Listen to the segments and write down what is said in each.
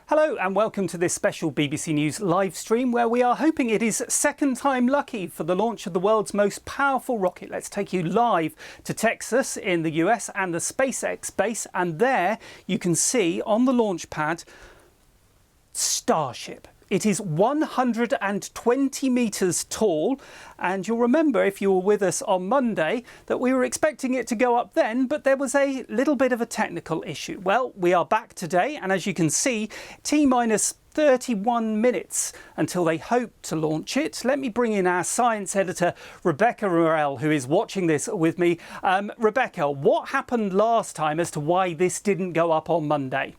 Hello and welcome to this special BBC News live stream where we are hoping it is second time lucky for the launch of the world's most powerful rocket. Let's take you live to Texas in the US and the SpaceX base, and there you can see on the launch pad Starship. It is 120 metres tall, and you'll remember if you were with us on Monday that we were expecting it to go up then, but there was a little bit of a technical issue. Well, we are back today, and as you can see, T-minus 31 minutes until they hope to launch it. Let me bring in our science editor, Rebecca Morell, who is watching this with me. Rebecca, what happened last time as to why this didn't go up on Monday?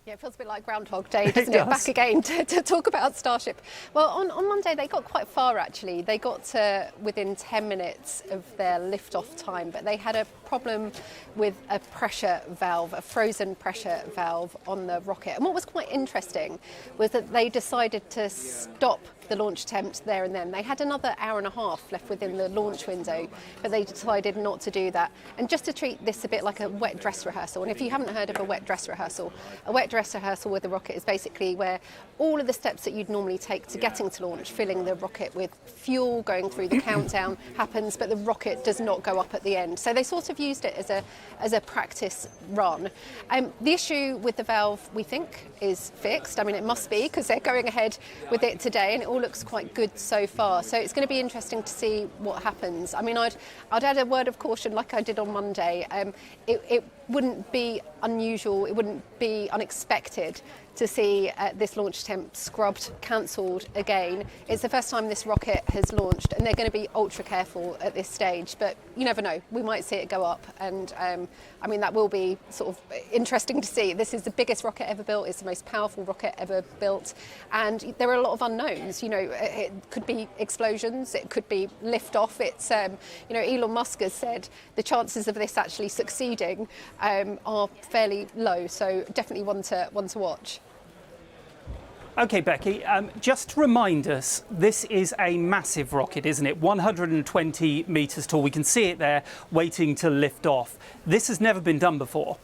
Yeah, it feels a bit like Groundhog Day, doesn't it? Back again to talk about Starship. Well, on Monday they got quite far actually. They got to within 10 minutes of their liftoff time, but they had a problem with a pressure valve, a frozen pressure valve on the rocket. And what was quite interesting was that they decided to stop the launch attempt there and then. They had another hour and a half left within the launch window, but they decided not to do that. And just to treat this a bit like a wet dress rehearsal, and if you haven't heard of a wet dress rehearsal with a rocket is basically where all of the steps that you'd normally take to getting to launch, filling the rocket with fuel, going through the countdown happens, but the rocket does not go up at the end. So they sort of used it as a practice run. The issue with the valve, we think, is fixed. I mean, it must be, because they're going ahead with it today, and it all looks quite good so far. So it's going to be interesting to see what happens. I mean, I'd add a word of caution, like I did on Monday. It wouldn't be unusual, it wouldn't be unexpected to see this launch attempt scrubbed, cancelled again. It's the first time this rocket has launched, and they're going to be ultra careful at this stage, but you never know, we might see it go up, and I mean, that will be sort of interesting to see. This is the biggest rocket ever built, it's the most powerful rocket ever built, and there are a lot of unknowns. You know, it could be explosions, it could be liftoff. It's you know, Elon Musk has said the chances of this actually succeeding are fairly low, so definitely one to watch. OK, Becky, just remind us, this is a massive rocket, isn't it? 120 metres tall. We can see it there waiting to lift off. This has never been done before.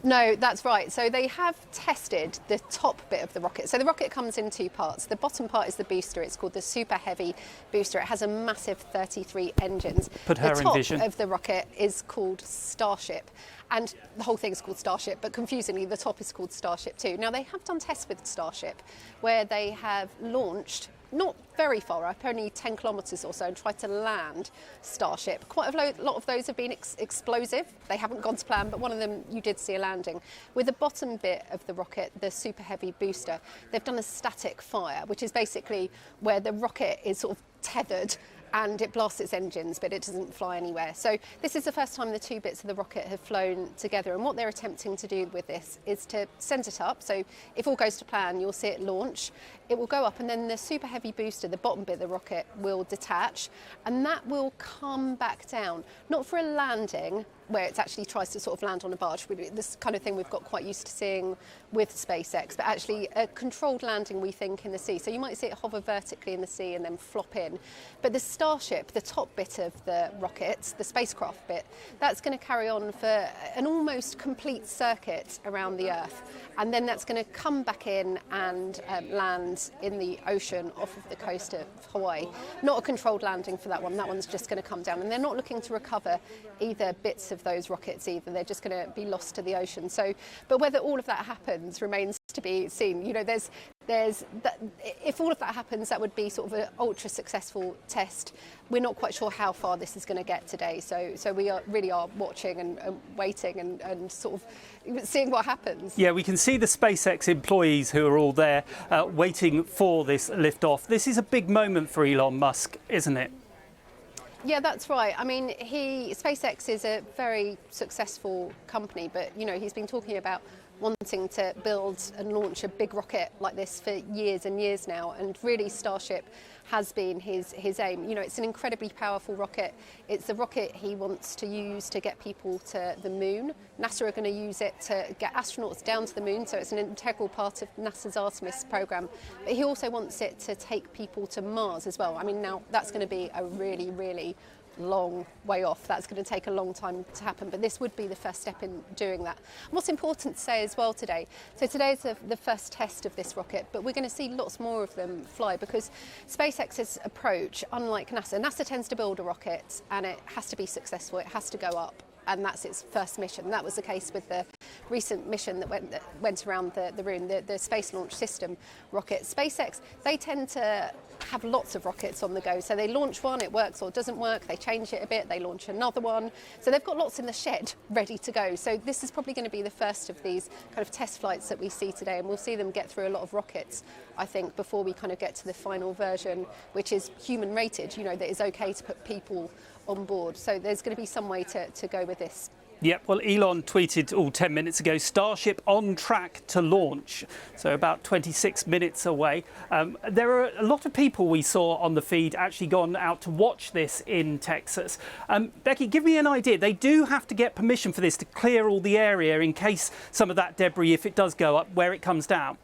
No, that's right. So they have tested the top bit of the rocket. So the rocket comes in two parts. The bottom part is the booster. It's called the Super Heavy booster. It has a massive 33 engines. Put her in vision. The top of the rocket is called Starship. And the whole thing is called Starship, but confusingly, the top is called Starship too. Now, they have done tests with Starship where they have launched not very far up, only 10 kilometres or so, and tried to land Starship. Quite a lot of those have been explosive. They haven't gone to plan, but one of them you did see a landing. With the bottom bit of the rocket, the Super Heavy booster, they've done a static fire, which is basically where the rocket is sort of tethered and it blasts its engines, but it doesn't fly anywhere. So this is the first time the two bits of the rocket have flown together, and what they're attempting to do with this is to send it up. So if all goes to plan, you'll see it launch. It will go up, and then the Super Heavy booster, the bottom bit of the rocket, will detach, and that will come back down. Not for a landing, where it actually tries to sort of land on a barge, this kind of thing we've got quite used to seeing with SpaceX, but actually a controlled landing, we think, in the sea. So you might see it hover vertically in the sea and then flop in. But the Starship, the top bit of the rocket, the spacecraft bit, that's going to carry on for an almost complete circuit around the Earth. And then that's going to come back in and land in the ocean off of the coast of Hawaii. Not a controlled landing for that one. That one's just going to come down. And they're not looking to recover either bits of those rockets either. They're just going to be lost to the ocean. So, but whether all of that happens remains to be seen. You know, there's that, if all of that happens, that would be sort of an ultra successful test. We're not quite sure how far this is going to get today, so we really are watching and waiting and sort of seeing what happens. Yeah, we can see the SpaceX employees who are all there waiting for this liftoff. This is a big moment for Elon Musk, isn't it? Yeah, that's right. I mean, SpaceX is a very successful company, but you know, he's been talking about wanting to build and launch a big rocket like this for years and years now, and really Starship has been his aim. You know, it's an incredibly powerful rocket. It's the rocket he wants to use to get people to the moon. NASA are going to use it to get astronauts down to the moon, so it's an integral part of NASA's Artemis program. But he also wants it to take people to Mars as well. I mean, now that's going to be a really, really long way off. That's going to take a long time to happen, but this would be the first step in doing that. And what's important to say as well today, so today is the first test of this rocket, but we're going to see lots more of them fly, because SpaceX's approach, unlike NASA tends to build a rocket and it has to be successful, it has to go up, and that's its first mission. That was the case with the recent mission that went around the room, the Space Launch System rocket. SpaceX, they tend to have lots of rockets on the go. So they launch one, it works or doesn't work, they change it a bit, they launch another one. So they've got lots in the shed ready to go. So this is probably going to be the first of these kind of test flights that we see today, and we'll see them get through a lot of rockets, I think, before we kind of get to the final version, which is human rated, you know, that is okay to put people on board. So there's going to be some way to go with this. Yep, well, Elon tweeted 10 minutes ago, Starship on track to launch, so about 26 minutes away. There are a lot of people we saw on the feed actually gone out to watch this in Texas. Becky, give me an idea. They do have to get permission for this to clear all the area in case some of that debris, if it does go up, where it comes down.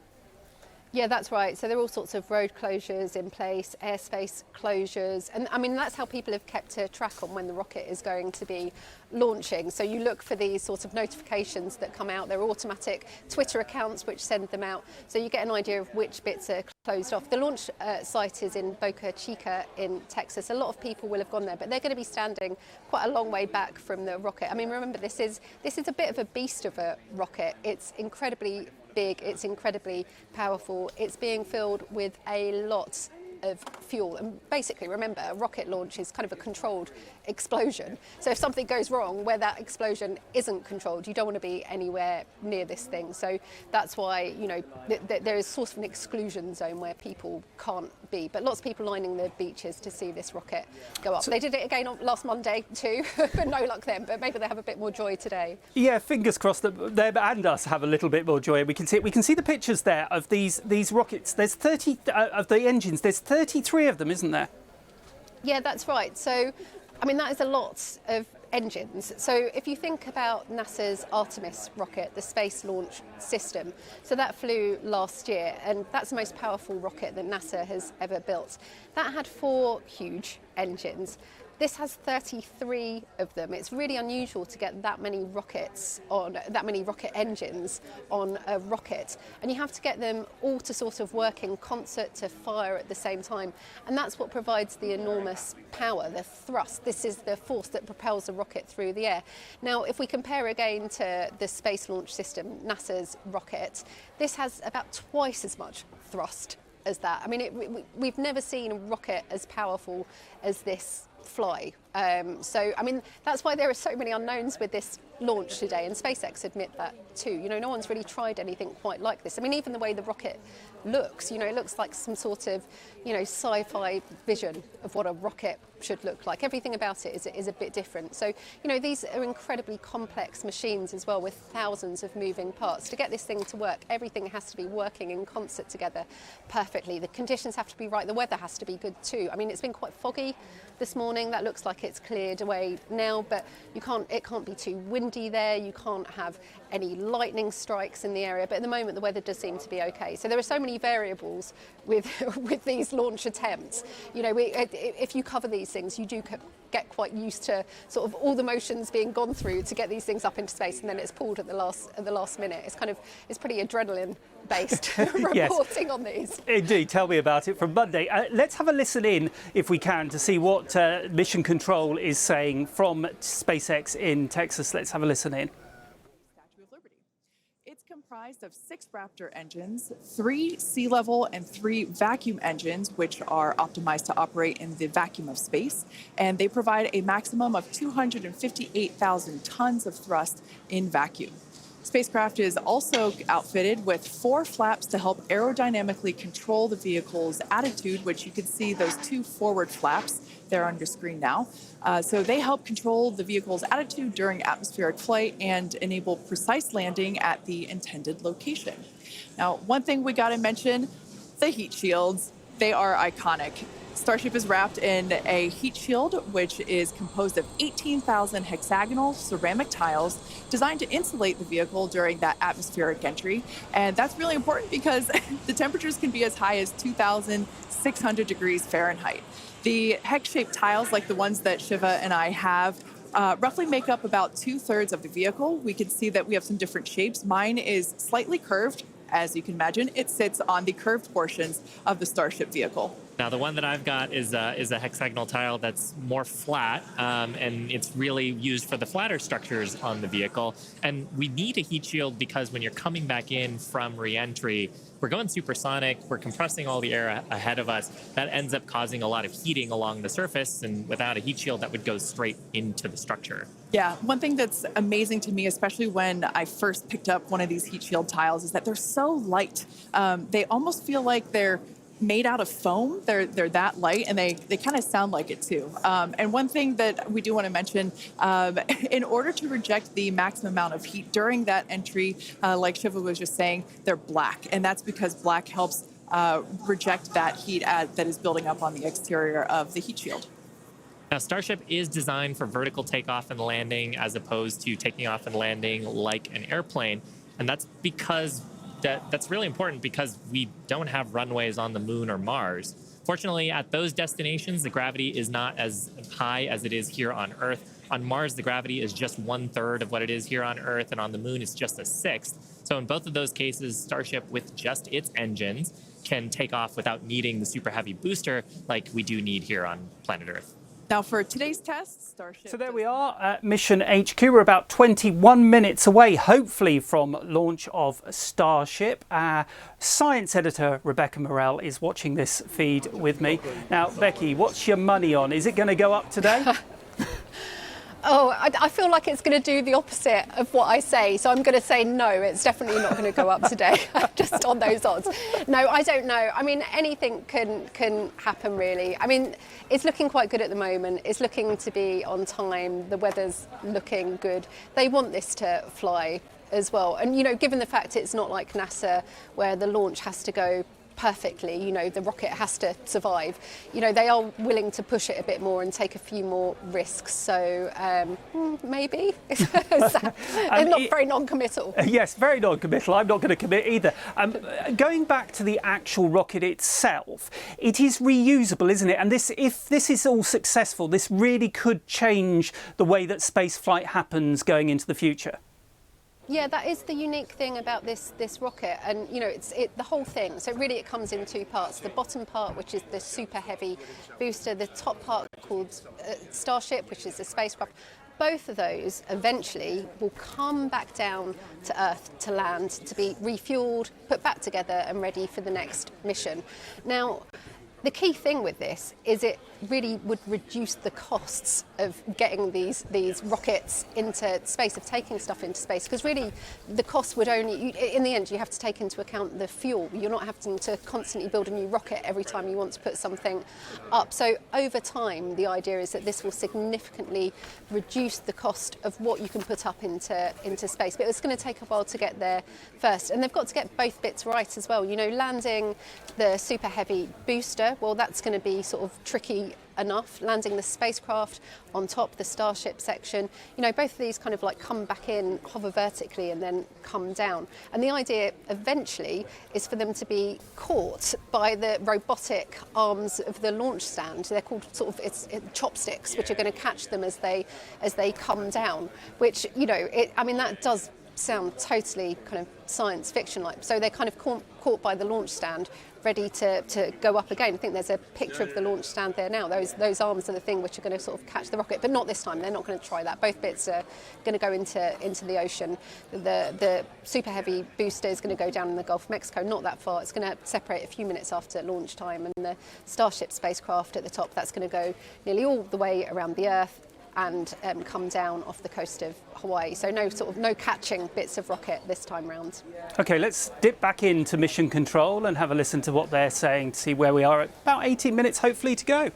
Yeah, that's right. So there are all sorts of road closures in place, airspace closures. And I mean, that's how people have kept a track on when the rocket is going to be launching. So you look for these sorts of notifications that come out. There are automatic Twitter accounts which send them out. So you get an idea of which bits are closed off. The launch site is in Boca Chica in Texas. A lot of people will have gone there, but they're going to be standing quite a long way back from the rocket. I mean, remember, this is a bit of a beast of a rocket. It's incredibly big, it's incredibly powerful, it's being filled with a lot of fuel, and basically, remember, a rocket launch is kind of a controlled explosion. So if something goes wrong where that explosion isn't controlled, you don't want to be anywhere near this thing. So that's why, you know, there is sort of an exclusion zone where people can't be, but lots of people lining the beaches to see this rocket go up. So they did it again last Monday too, but no luck then, but maybe they have a bit more joy today. Yeah, fingers crossed that them and us have a little bit more joy. We can see the pictures there of these rockets. There's 30 of the engines. There's 33 of them, isn't there? Yeah, that's right. So, I mean, that is a lot of engines. So if you think about NASA's Artemis rocket, the Space Launch System, so that flew last year, and that's the most powerful rocket that NASA has ever built. That had 4 huge engines. This has 33 of them. It's really unusual to get that many rocket engines on a rocket, and you have to get them all to sort of work in concert to fire at the same time, and that's what provides the enormous power, the thrust. This is the force that propels a rocket through the air. Now, if we compare again to the Space Launch System, NASA's rocket, this has about twice as much thrust as that. I mean, we've never seen a rocket as powerful as this fly. So, I mean, that's why there are so many unknowns with this launch today, and SpaceX admit that too. You know, no one's really tried anything quite like this. I mean, even the way the rocket looks, you know, it looks like some sort of, you know, sci-fi vision of what a rocket should look like. Everything about it is a bit different. So, you know, these are incredibly complex machines as well, with thousands of moving parts. To get this thing to work, everything has to be working in concert together perfectly. The conditions have to be right. The weather has to be good too. I mean, it's been quite foggy this morning. That looks like it's cleared away now, but it can't be too windy there. You can't have any lightning strikes in the area, but at the moment the weather does seem to be okay. So there are so many variables with with these launch attempts. You know, if you cover these things, you do get quite used to sort of all the motions being gone through to get these things up into space, and then it's pulled at the last minute. It's pretty adrenaline based reporting on these. Indeed, tell me about it from Monday. Let's have a listen in, if we can, to see what Mission Control is saying from SpaceX in Texas. Let's have a listen in. Statue of Liberty. It's comprised of 6 Raptor engines, 3 sea level and 3 vacuum engines, which are optimized to operate in the vacuum of space. And they provide a maximum of 258,000 tons of thrust in vacuum. Spacecraft is also outfitted with 4 flaps to help aerodynamically control the vehicle's attitude, which you can see those 2 forward flaps there on your screen now. So they help control the vehicle's attitude during atmospheric flight and enable precise landing at the intended location. Now, one thing we got to mention, the heat shields. They are iconic. Starship is wrapped in a heat shield, which is composed of 18,000 hexagonal ceramic tiles designed to insulate the vehicle during that atmospheric entry. And that's really important because the temperatures can be as high as 2,600 degrees Fahrenheit. The hex-shaped tiles, like the ones that Shiva and I have, roughly make up about 2/3 of the vehicle. We can see that we have some different shapes. Mine is slightly curved. As you can imagine, it sits on the curved portions of the Starship vehicle. Now, the one that I've got is a hexagonal tile that's more flat, and it's really used for the flatter structures on the vehicle. And we need a heat shield because when you're coming back in from re-entry, we're going supersonic, we're compressing all the air ahead of us. That ends up causing a lot of heating along the surface, and without a heat shield, that would go straight into the structure. Yeah, one thing that's amazing to me, especially when I first picked up one of these heat shield tiles, is that they're so light. They almost feel like they're made out of foam. They're that light, and they kind of sound like it too. And one thing that we do want to mention, in order to reject the maximum amount of heat during that entry, like Shiva was just saying, they're black, and that's because black helps reject that heat that is building up on the exterior of the heat shield. Now, Starship is designed for vertical takeoff and landing as opposed to taking off and landing like an airplane. And that's because that's really important because we don't have runways on the moon or Mars. Fortunately, at those destinations, the gravity is not as high as it is here on Earth. On Mars, the gravity is just 1/3 of what it is here on Earth, and on the moon, it's just a sixth. So in both of those cases, Starship, with just its engines, can take off without needing the super heavy booster like we do need here on planet Earth. Now, for today's test, Starship... So there we are at Mission HQ. We're about 21 minutes away, hopefully, from launch of Starship. Our science editor, Rebecca Morell, is watching this feed with me. Now, Becky, what's your money on? Is it going to go up today? Oh, I feel like it's going to do the opposite of what I say. So I'm going to say no, it's definitely not going to go up today, just on those odds. No, I don't know. I mean, anything can happen, really. I mean, it's looking quite good at the moment. It's looking to be on time. The weather's looking good. They want this to fly as well. And, you know, given the fact it's not like NASA where the launch has to go perfectly, you know, the rocket has to survive, you know, they are willing to push it a bit more and take a few more risks. So maybe. They're not very non-committal. Yes, very non-committal. I'm not going to commit either. Going back to the actual rocket itself, it is reusable, isn't it? And this, if this is all successful, this really could change the way that space flight happens going into the future. Yeah, that is the unique thing about this rocket, and you know, the whole thing. So really, it comes in two parts: the bottom part, which is the super heavy booster; the top part called Starship, which is the spacecraft. Both of those eventually will come back down to Earth to land, to be refueled, put back together, and ready for the next mission. Now, the key thing with this is it really would reduce the costs of getting these rockets into space, of taking stuff into space, because really the cost would only, in the end, you have to take into account the fuel. You're not having to constantly build a new rocket every time you want to put something up. So over time, the idea is that this will significantly reduce the cost of what you can put up into space. But it's going to take a while to get there first. And they've got to get both bits right as well. You know, landing the super heavy booster, well, that's going to be sort of tricky enough. Landing the spacecraft on top, the Starship section, you know, both of these kind of like come back in, hover vertically, and then come down. And the idea eventually is for them to be caught by the robotic arms of the launch stand. They're called sort of chopsticks, which are going to catch them as they come down. Which, you know, I mean, that does sound totally kind of science fiction like. So they're kind of caught by the launch stand, ready to go up again. I think there's a picture of the launch stand there now. Those arms are the thing which are going to sort of catch the rocket, but not this time. They're not going to try that. Both bits are going to go into the ocean. The super heavy booster is going to go down in the Gulf of Mexico, not that far. It's going to separate a few minutes after launch time, and the Starship spacecraft at the top, that's going to go nearly all the way around the Earth and come down off the coast of Hawaii. So no catching bits of rocket this time round. Okay, let's dip back into Mission Control and have a listen to what they're saying to see where we are at about 18 minutes, hopefully, to go.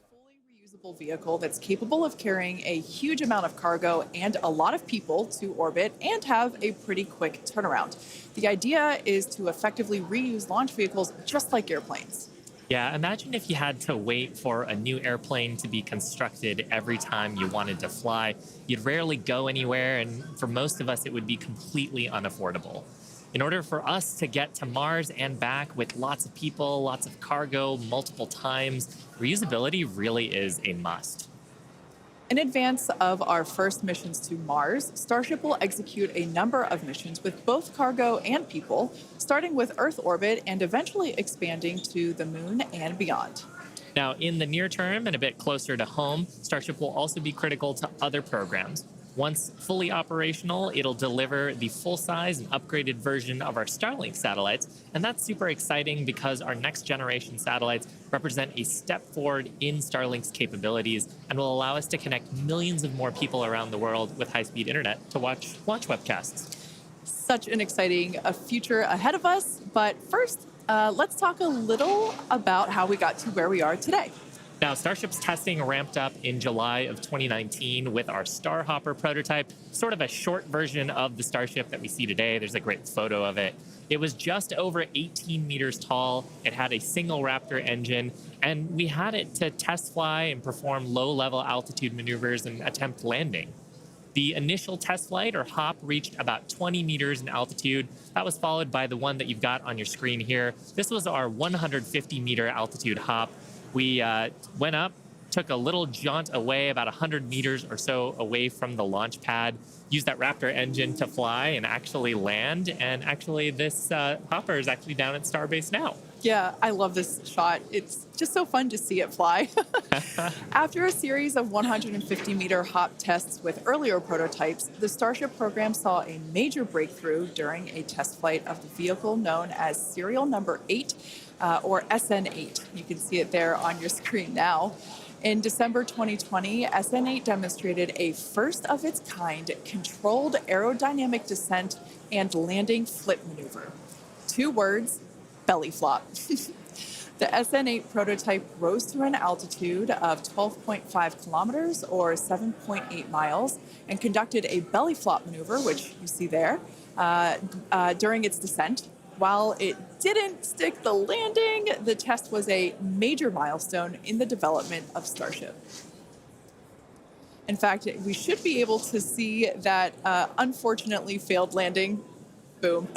Fully reusable vehicle that's capable of carrying a huge amount of cargo and a lot of people to orbit and have a pretty quick turnaround. The idea is to effectively reuse launch vehicles just like airplanes. Yeah, imagine if you had to wait for a new airplane to be constructed every time you wanted to fly. You'd rarely go anywhere, and for most of us, it would be completely unaffordable. In order for us to get to Mars and back with lots of people, lots of cargo, multiple times, reusability really is a must. In advance of our first missions to Mars, Starship will execute a number of missions with both cargo and people, starting with Earth orbit and eventually expanding to the Moon and beyond. Now, in the near term and a bit closer to home, Starship will also be critical to other programs. Once fully operational, it'll deliver the full-size and upgraded version of our Starlink satellites, and that's super exciting because our next-generation satellites represent a step forward in Starlink's capabilities and will allow us to connect millions of more people around the world with high-speed internet to watch launch webcasts. Such an exciting future ahead of us, but first, let's talk a little about how we got to where we are today. Now, Starship's testing ramped up in July of 2019 with our Starhopper prototype, sort of a short version of the Starship that we see today. There's a great photo of it. It was just over 18 meters tall. It had a single Raptor engine, and we had it to test fly and perform low-level altitude maneuvers and attempt landing. The initial test flight, or hop, reached about 20 meters in altitude. That was followed by the one that you've got on your screen here. This was our 150-meter altitude hop. We went up, took a little jaunt away, about 100 meters or so away from the launch pad, used that Raptor engine to fly and actually land. And actually, this hopper is actually down at Starbase now. Yeah, I love this shot. It's just so fun to see it fly. After a series of 150-meter hop tests with earlier prototypes, the Starship program saw a major breakthrough during a test flight of the vehicle known as serial number 8, or SN8. You can see it there on your screen now. In December 2020, SN8 demonstrated a first-of-its-kind controlled aerodynamic descent and landing flip maneuver. 2 words, belly flop. The SN8 prototype rose to an altitude of 12.5 kilometers or 7.8 miles and conducted a belly flop maneuver, which you see there, during its descent. While it didn't stick the landing, the test was a major milestone in the development of Starship. In fact, we should be able to see that unfortunately failed landing. Boom.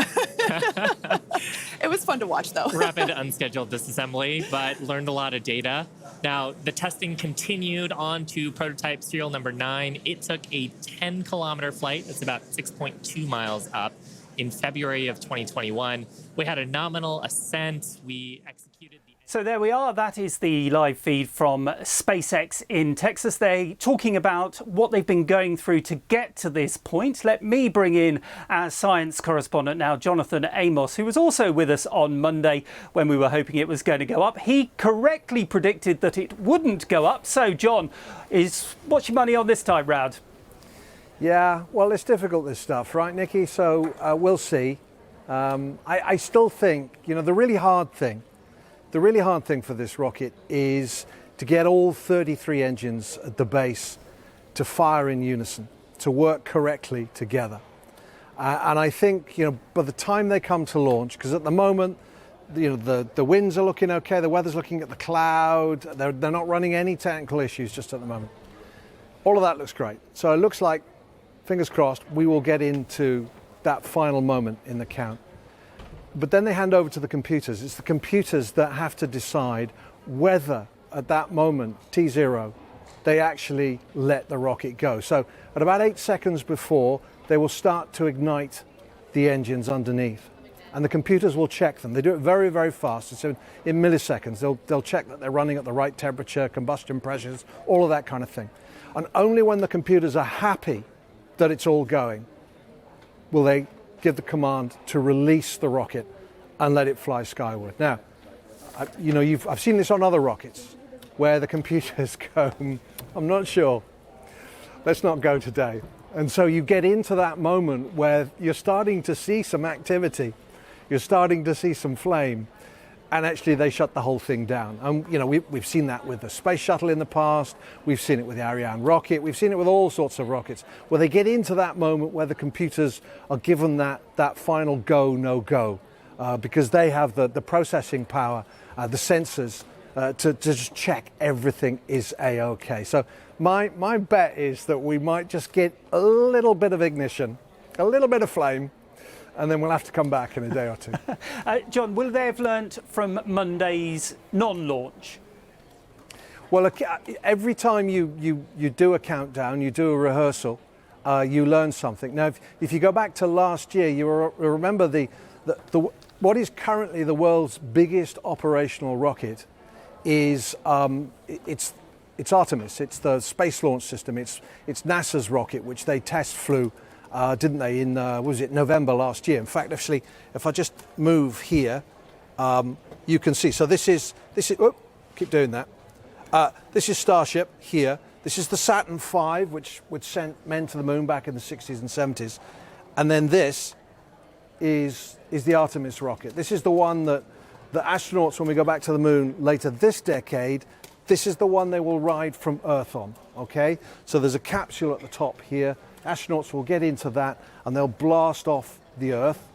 It was fun to watch, though. Rapid unscheduled disassembly, but learned a lot of data. Now, the testing continued on to prototype serial number 9. It took a 10-kilometer flight. That's about 6.2 miles up. In February of 2021, we had a nominal ascent. We executed the... So there we are. That is the live feed from SpaceX in Texas. They're talking about what they've been going through to get to this point. Let me bring in our science correspondent now, Jonathan Amos, who was also with us on Monday when we were hoping it was going to go up. He correctly predicted that it wouldn't go up. So, John, what's your money on this time round? Yeah, well, it's difficult, this stuff, right, Nikki? So we'll see. I still think, the really hard thing for this rocket is to get all 33 engines at the base to fire in unison, to work correctly together. And I think, by the time they come to launch, because at the moment, the winds are looking okay, the weather's looking at the cloud, they're not running any technical issues just at the moment. All of that looks great. So it looks like, fingers crossed, we will get into that final moment in the count. But then they hand over to the computers. It's the computers that have to decide whether at that moment, T0, they actually let the rocket go. So at about 8 seconds before, they will start to ignite the engines underneath. And the computers will check them. They do it very, very fast. It's in milliseconds. They'll check that they're running at the right temperature, combustion pressures, all of that kind of thing. And only when the computers are happy that it's all going will they give the command to release the rocket and let it fly skyward. Now, I've seen this on other rockets where the computers go, I'm not sure, let's not go today. And so you get into that moment where you're starting to see some activity, you're starting to see some flame, and actually they shut the whole thing down. And we've seen that with the space shuttle in the past, we've seen it with the Ariane rocket, we've seen it with all sorts of rockets, where they get into that moment where the computers are given that final go, no go, because they have the processing power, the sensors, to just check everything is A-OK. So my bet is that we might just get a little bit of ignition, a little bit of flame, and then we'll have to come back in a day or two. John, will they have learnt from Monday's non-launch? Well, every time you do a countdown, you do a rehearsal, you learn something. Now, if you go back to last year, you remember what is currently the world's biggest operational rocket is it's Artemis. It's the space launch system. It's NASA's rocket, which they test flew, didn't they, in was it November last year? In fact, actually, if I just move here, you can see. So this is. Oh, keep doing that. This is Starship here. This is the Saturn V, which sent men to the moon back in the 60s and 70s. And then this is the Artemis rocket. This is the one that the astronauts, when we go back to the moon later this decade, this is the one they will ride from Earth on, okay? So there's a capsule at the top here. Astronauts will get into that and they'll blast off the Earth.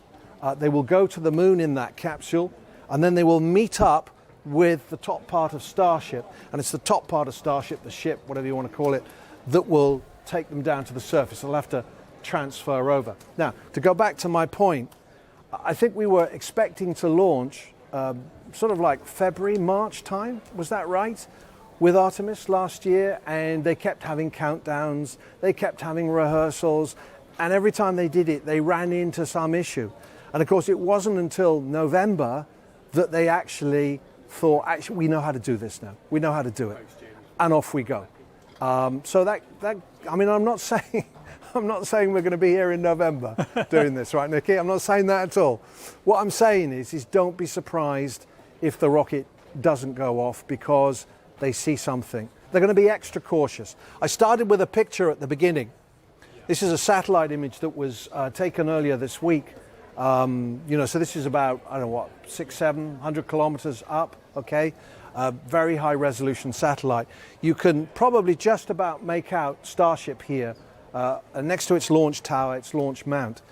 They will go to the moon in that capsule, and then they will meet up with the top part of Starship, and it's the top part of Starship, the ship, whatever you want to call it, that will take them down to the surface. They'll have to transfer over. Now, to go back to my point, I think we were expecting to launch sort of like February, March time, was that right? With Artemis last year, and they kept having countdowns, they kept having rehearsals, and every time they did it, they ran into some issue. And of course, it wasn't until November that they actually thought, actually, we know how to do this now. We know how to do it. And off we go. So that I mean, I'm not saying we're going to be here in November doing this, right, Nikki? I'm not saying that at all. What I'm saying is don't be surprised if the rocket doesn't go off because they see something. They're going to be extra cautious. I started with a picture at the beginning. This is a satellite image that was taken earlier this week. So this is about, I don't know what, 600-700 kilometers up, okay? Very high resolution satellite. You can probably just about make out Starship here, next to its launch tower, its launch mount.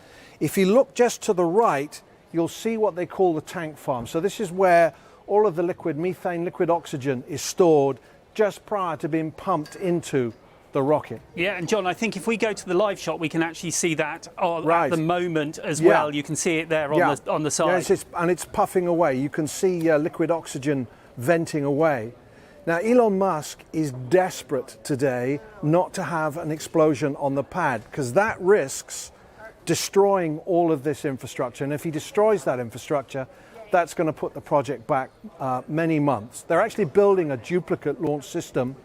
If you look just to the right, you'll see what they call the tank farm. So this is where all of the liquid methane, liquid oxygen is stored just prior to being pumped into the rocket. Yeah, and John, I think if we go to the live shot, we can actually see that right at the moment as well. You can see it there on the side. Yeah, and it's puffing away. You can see liquid oxygen venting away. Now, Elon Musk is desperate today not to have an explosion on the pad, because that risks destroying all of this infrastructure. And if he destroys that infrastructure, that's going to put the project back many months. They're actually building a duplicate launch system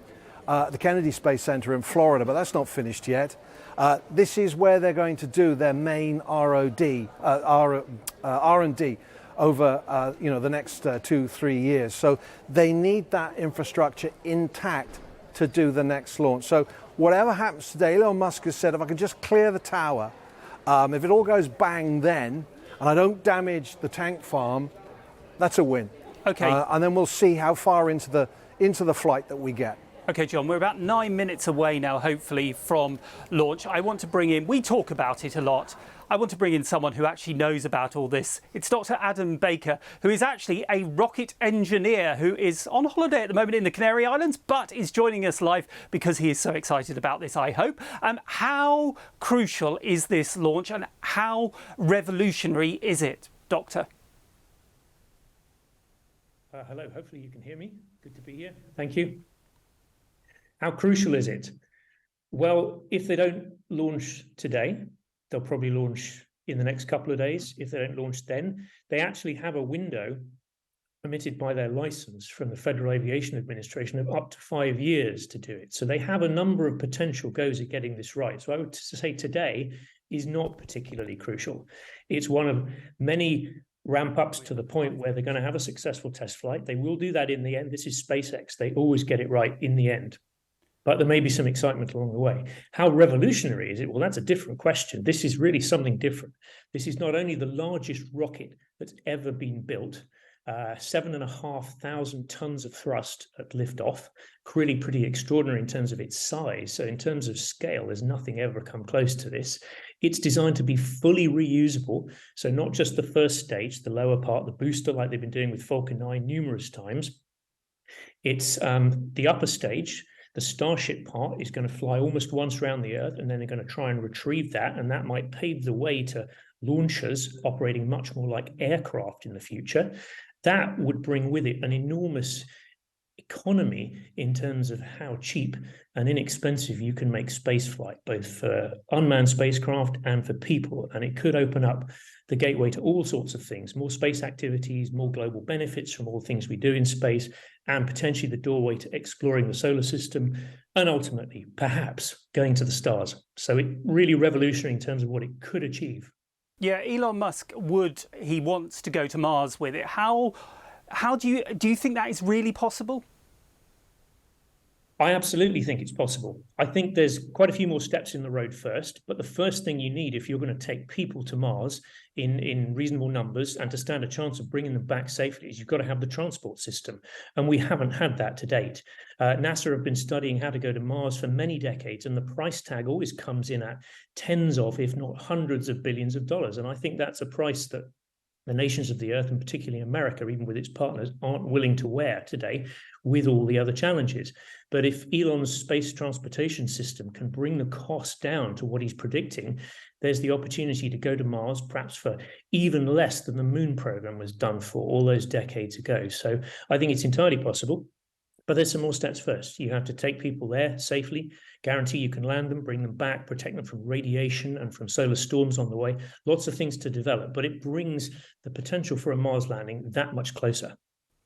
at the Kennedy Space Center in Florida, but that's not finished yet. This is where they're going to do their main R&D over the next 2-3 years. So they need that infrastructure intact to do the next launch. So whatever happens today, Elon Musk has said, if I can just clear the tower, if it all goes bang then, and I don't damage the tank farm, that's a win. Okay. And then we'll see how far into the flight that we get. Okay, John, we're about 9 minutes away now, hopefully, from launch. I want to bring in, we talk about it a lot, I want to bring in someone who actually knows about all this. It's Dr. Adam Baker, who is actually a rocket engineer who is on holiday at the moment in the Canary Islands, but is joining us live because he is so excited about this, I hope. How crucial is this launch and how revolutionary is it, Doctor? Hello, hopefully you can hear me. Good to be here. Thank you. How crucial is it? Well, if they don't launch today, they'll probably launch in the next couple of days. If they don't launch then, they actually have a window permitted by their license from the Federal Aviation Administration of up to 5 years to do it. So they have a number of potential goes at getting this right. So I would say today is not particularly crucial. It's one of many ramp ups to the point where they're going to have a successful test flight. They will do that in the end. This is SpaceX. They always get it right in the end. But there may be some excitement along the way. How revolutionary is it? Well, that's a different question. This is really something different. This is not only the largest rocket that's ever been built, 7,500 tons of thrust at liftoff, really pretty extraordinary in terms of its size. So in terms of scale, there's nothing ever come close to this. It's designed to be fully reusable. So not just the first stage, the lower part, the booster, like they've been doing with Falcon 9 numerous times. It's the upper stage. The Starship part is going to fly almost once around the Earth, and then they're going to try and retrieve that, and that might pave the way to launchers operating much more like aircraft in the future. That would bring with it an enormous economy in terms of how cheap and inexpensive you can make spaceflight, both for unmanned spacecraft and for people. And it could open up the gateway to all sorts of things, more space activities, more global benefits from all things we do in space, and potentially the doorway to exploring the solar system, and ultimately, perhaps, going to the stars. So it really revolutionary in terms of what it could achieve. Yeah, Elon Musk he wants to go to Mars with it. How do you think that is really possible? I absolutely think it's possible. I think there's quite a few more steps in the road first, but the first thing you need if you're going to take people to Mars in reasonable numbers and to stand a chance of bringing them back safely is you've got to have the transport system. And we haven't had that to date. NASA have been studying how to go to Mars for many decades, and the price tag always comes in at tens of, if not hundreds of billions of dollars. And I think that's a price that the nations of the earth, and particularly America, even with its partners, aren't willing to wear today with all the other challenges. But if Elon's space transportation system can bring the cost down to what he's predicting, there's the opportunity to go to Mars, perhaps for even less than the moon program was done for all those decades ago. So I think it's entirely possible. But there's some more steps first. You have to take people there safely, guarantee you can land them, bring them back, protect them from radiation and from solar storms on the way. Lots of things to develop, but it brings the potential for a Mars landing that much closer.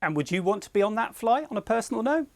And would you want to be on that flight on a personal note?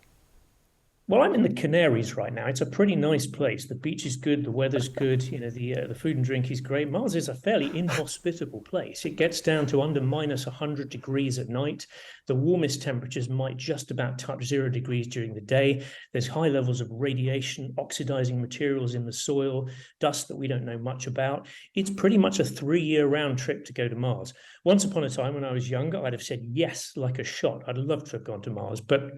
Well, I'm in the Canaries right now. It's a pretty nice place. The beach is good, the weather's good, the food and drink is great. Mars is a fairly inhospitable place. It gets down to under minus 100 degrees at night. The warmest temperatures might just about touch 0 degrees during the day. There's high levels of radiation, oxidizing materials in the soil, dust that we don't know much about. It's pretty much a 3-year round trip to go to Mars. Once upon a time when I was younger, I'd have said yes like a shot. I'd love to have gone to Mars, but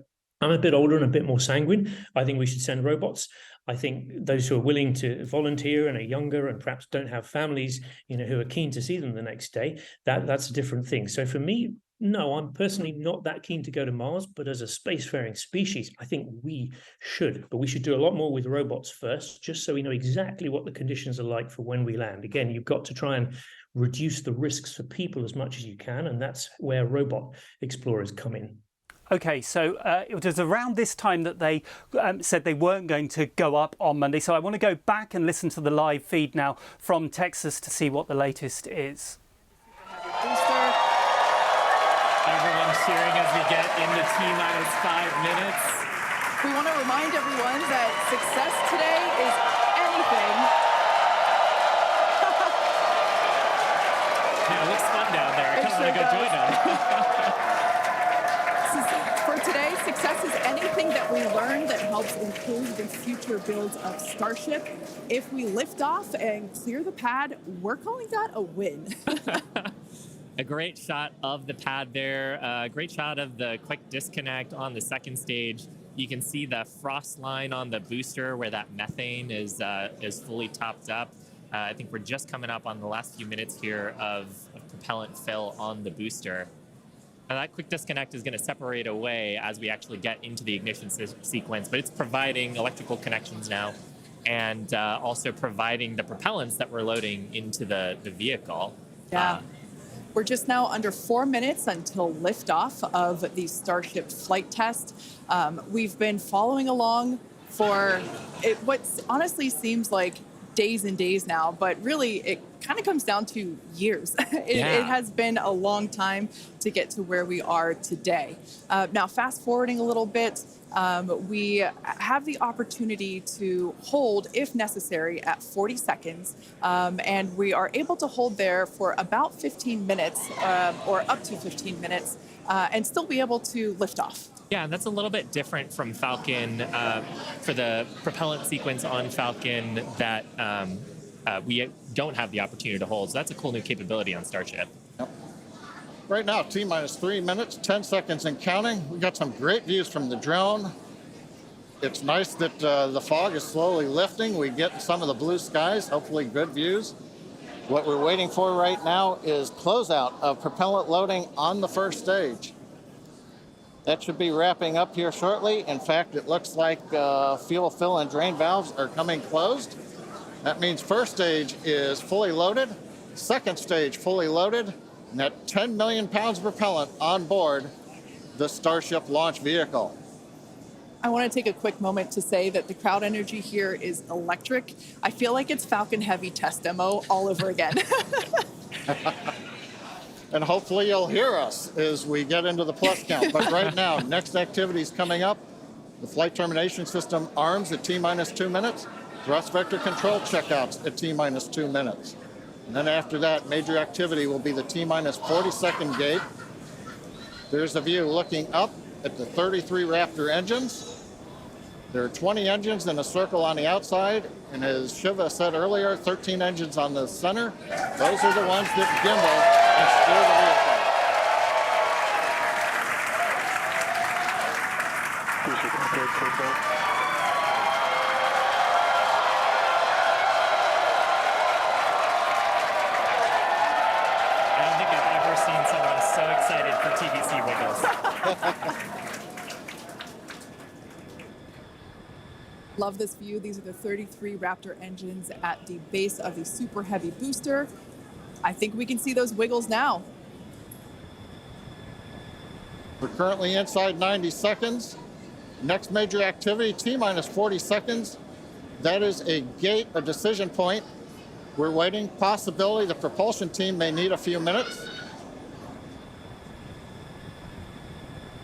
I'm a bit older and a bit more sanguine. I think we should send robots. I think those who are willing to volunteer and are younger and perhaps don't have families, who are keen to see them the next day, that's a different thing. So for me, no, I'm personally not that keen to go to Mars, but as a spacefaring species, I think we should. But we should do a lot more with robots first, just so we know exactly what the conditions are like for when we land. Again, you've got to try and reduce the risks for people as much as you can, and that's where robot explorers come in. Okay, so it was around this time that they said they weren't going to go up on Monday. So I want to go back and listen to the live feed now from Texas to see what the latest is. Everyone cheering as we get into T-minus 5 minutes. We want to remind everyone that success today is anything. Yeah, it looks fun down there. I kind of want to go join them. For today, success is anything that we learn that helps improve the future builds of Starship. If we lift off and clear the pad, we're calling that a win. A great shot of the pad there. A great shot of the quick disconnect on the second stage. You can see the frost line on the booster where that methane is fully topped up. I think we're just coming up on the last few minutes here of propellant fill on the booster. Now that quick disconnect is going to separate away as we actually get into the ignition sequence, but it's providing electrical connections now and also providing the propellants that we're loading into the vehicle. Yeah. We're just now under 4 minutes until liftoff of the Starship flight test. We've been following along for what honestly seems like days and days now, but really it kind of comes down to years. It has been a long time to get to where we are today. Now, fast forwarding a little bit, we have the opportunity to hold, if necessary, at 40 seconds, and we are able to hold there for about 15 minutes or up to 15 minutes and still be able to lift off. Yeah, and that's a little bit different from Falcon for the propellant sequence on Falcon that we don't have the opportunity to hold. So that's a cool new capability on Starship. Yep. Right now, T-minus 3 minutes, 10 seconds and counting. We got some great views from the drone. It's nice that the fog is slowly lifting. We get some of the blue skies, hopefully good views. What we're waiting for right now is closeout of propellant loading on the first stage. That should be wrapping up here shortly. In fact, it looks like fuel fill and drain valves are coming closed. That means first stage is fully loaded, second stage fully loaded, and that 10 million pounds of propellant on board the Starship launch vehicle. I want to take a quick moment to say that the crowd energy here is electric. I feel like it's Falcon Heavy test demo all over again. And hopefully you'll hear us as we get into the plus count. But right now, next activity is coming up. The flight termination system arms at T-minus 2 minutes. Thrust vector control checkouts at T-minus 2 minutes. And then after that, major activity will be the T-minus 40-second gate. There's a view looking up at the 33 Raptor engines. There are 20 engines in a circle on the outside, and as Shiva said earlier, 13 engines on the center. Those are the ones that gimbal and steer the vehicle. I don't think I've ever seen someone so excited for TBC wiggles. Love this view. These are the 33 Raptor engines at the base of the Super Heavy booster. I think we can see those wiggles now. We're currently inside 90 seconds. Next major activity, T-minus 40 seconds. That is a gate, a decision point. We're waiting. Possibility the propulsion team may need a few minutes.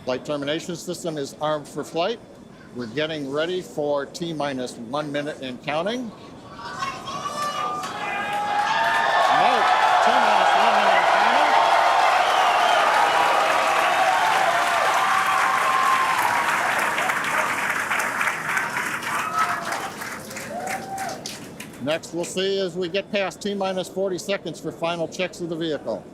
Flight termination system is armed for flight. We're getting ready for T-minus 1 minute and counting. No, T-minus 1 minute and counting. Next, we'll see as we get past T-minus 40 seconds for final checks of the vehicle.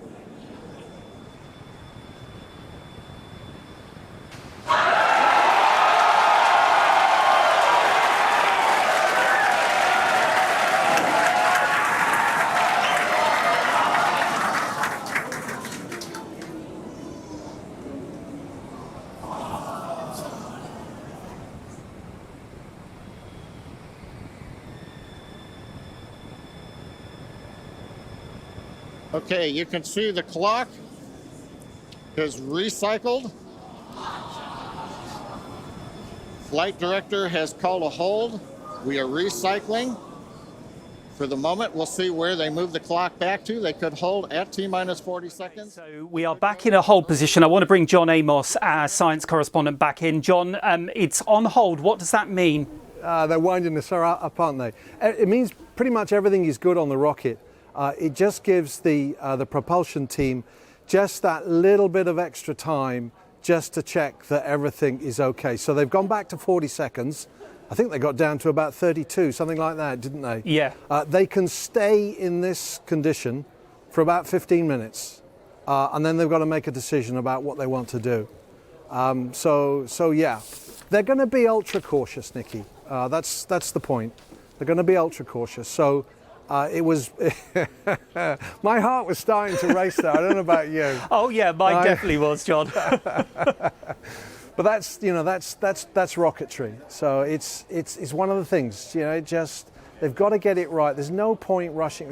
Okay, you can see the clock is recycled. Flight director has called a hold. We are recycling. For the moment, we'll see where they move the clock back to. They could hold at T-minus 40 seconds. So we are back in a hold position. I want to bring John Amos, our science correspondent, back in. John, it's on hold. What does that mean? They're winding us up, aren't they? It means pretty much everything is good on the rocket. It just gives the propulsion team just that little bit of extra time just to check that everything is okay. So they've gone back to 40 seconds. I think they got down to about 32, something like that, didn't they? Yeah. They can stay in this condition for about 15 minutes, and then they've got to make a decision about what they want to do. So yeah, they're going to be ultra cautious, Nikki. That's the point. They're going to be ultra cautious. So. It was my heart was starting to race there. I don't know about you. Oh yeah, mine definitely was, John. But that's rocketry. So it's one of the things. They've got to get it right. There's no point rushing.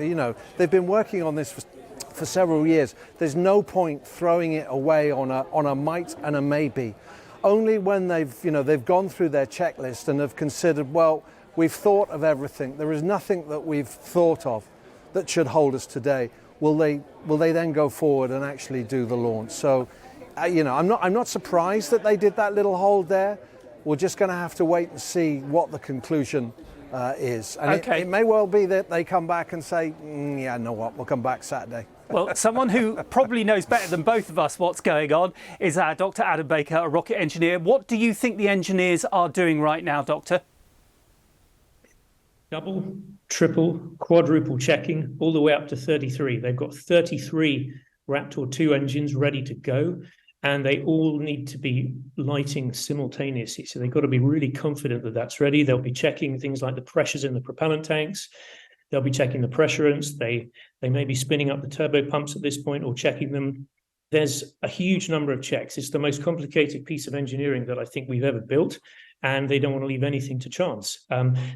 They've been working on this for several years. There's no point throwing it away on a might and a maybe. Only when they've gone through their checklist and have considered, well, we've thought of everything. There is nothing that we've thought of that should hold us today. Will they then go forward and actually do the launch? So, I'm not surprised that they did that little hold there. We're just going to have to wait and see what the conclusion is. And okay. It may well be that they come back and say, yeah, know what, we'll come back Saturday. Well, someone who probably knows better than both of us what's going on is Dr. Adam Baker, a rocket engineer. What do you think the engineers are doing right now, Doctor? Double, triple, quadruple checking all the way up to 33. They've got 33 Raptor 2 engines ready to go, and they all need to be lighting simultaneously. So they've got to be really confident that that's ready. They'll be checking things like the pressures in the propellant tanks. They'll be checking the pressurants. They may be spinning up the turbo pumps at this point or checking them. there's a huge number of checks. It's the most complicated piece of engineering that I think we've ever built, and they don't want to leave anything to chance.